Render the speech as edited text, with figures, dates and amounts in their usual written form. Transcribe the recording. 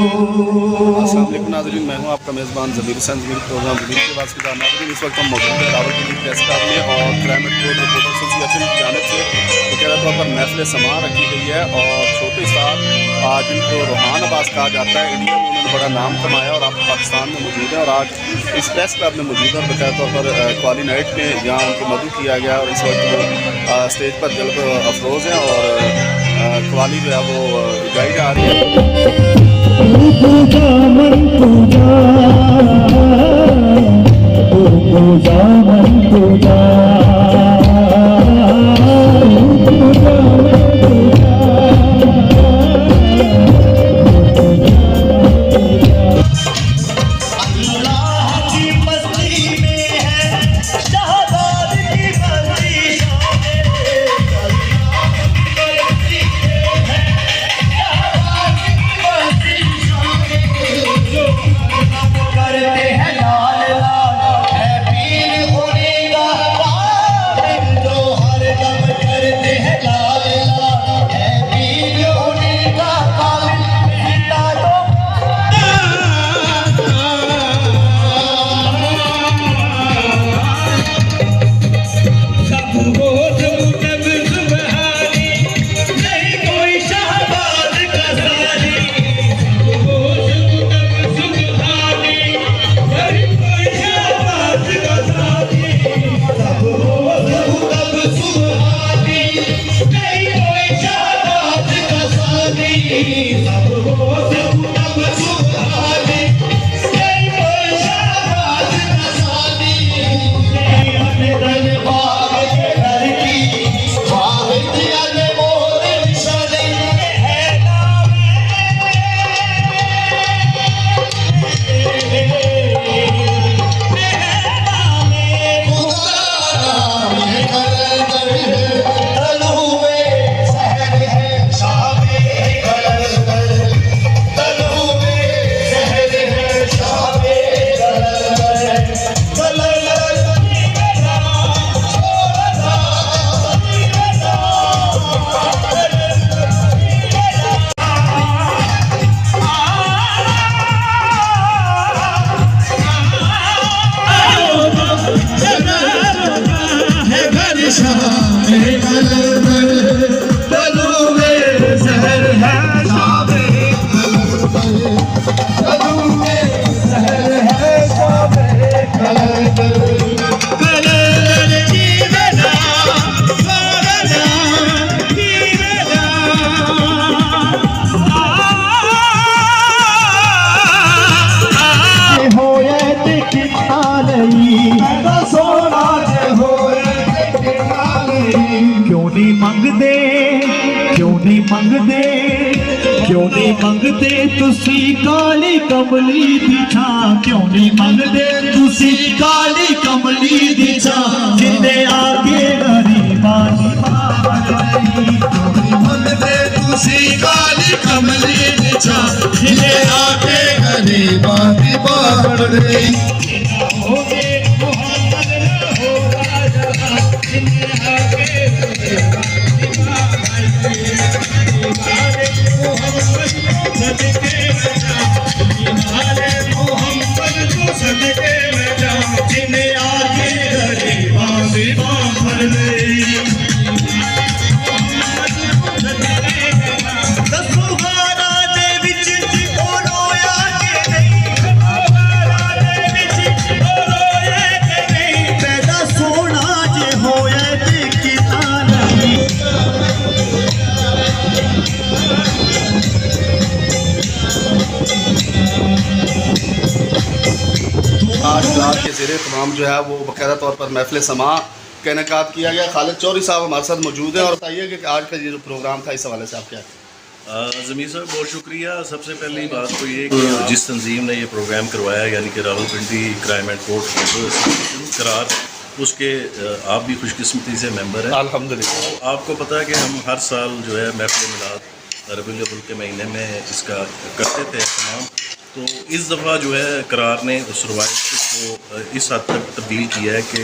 अस्सलाम वालेकुम नाज़रीन, मैं हूं आपका मेज़बान ज़मीर हुसैन। ज़मीर प्रोग्राम ज़मीर के वास्ते नाज़रीन, इस वक्त हम मौजूद हैं रावलपिंडी प्रेस क्लब में और क्लाइमेट कोड रिपोर्टर एसोसिएशन की जानिब से बकायदा तौर पर महफिल समा रखी गई है। और छोटे साहब जिनको रूहान अब्बास कहा जाता है, इंडिया में उन्होंने बड़ा नाम कमाया और आप पाकिस्तान में मौजूद हैं और आज इस प्रेस क्लब में मौजूद हैं। बकायदा तौर पर क्वाली नाइट में जहाँ उनको मदू किया गया और इस वक्त वो स्टेज पर जल्ब अफरोज़ हैं और क्वाली जो है वो गाई जा रही है। पूजा मन पूजा, पूजा मन पूजा, पूजा अल्लाह की मस्ती में है शहबाज की मस्ती करते हैं लाल लाल है पीर होने का काबिल जो हर दम करते हैं लाल लाल है पीर होने का काबिल कहता तो नहीं कोई शहबाज का सानी क्यों नहीं मंगते तुसी काली कमली दी छां, क्यों नहीं मंगते तुसी काली कमली दी छां, जिंदे आगे गरीबां दी क्यों नहीं मंगते तुसी काली कमली दी छां, जिंदे आगे गरीबां दी बाड़ आज रात के ज़ेरे तमाम जो है वो बाकायदा तौर पर महफिल समा का इनेकाद किया गया। खालिद चौधरी साहब हमारे साथ मौजूद हैं और बताइए कि आज का ये जो प्रोग्राम था इस हवाले से आप क्या ज़मीर साहब बहुत शुक्रिया। सबसे पहली बात तो ये कि जिस तंजीम ने ये प्रोग्राम करवाया यानी कि Rawalpindi crime and court association करार, उसके आप भी खुशकिस्मती से मेंबर हैं अल्हम्दुलिल्लाह। आपको पता है कि हम हर साल जो है महफिल मिलाद रबीउल अव्वल के महीने में इसका करते थे तमाम, तो इस दफ़ा जो है करार ने उस रवायत को इस हद तक तब्दील किया है कि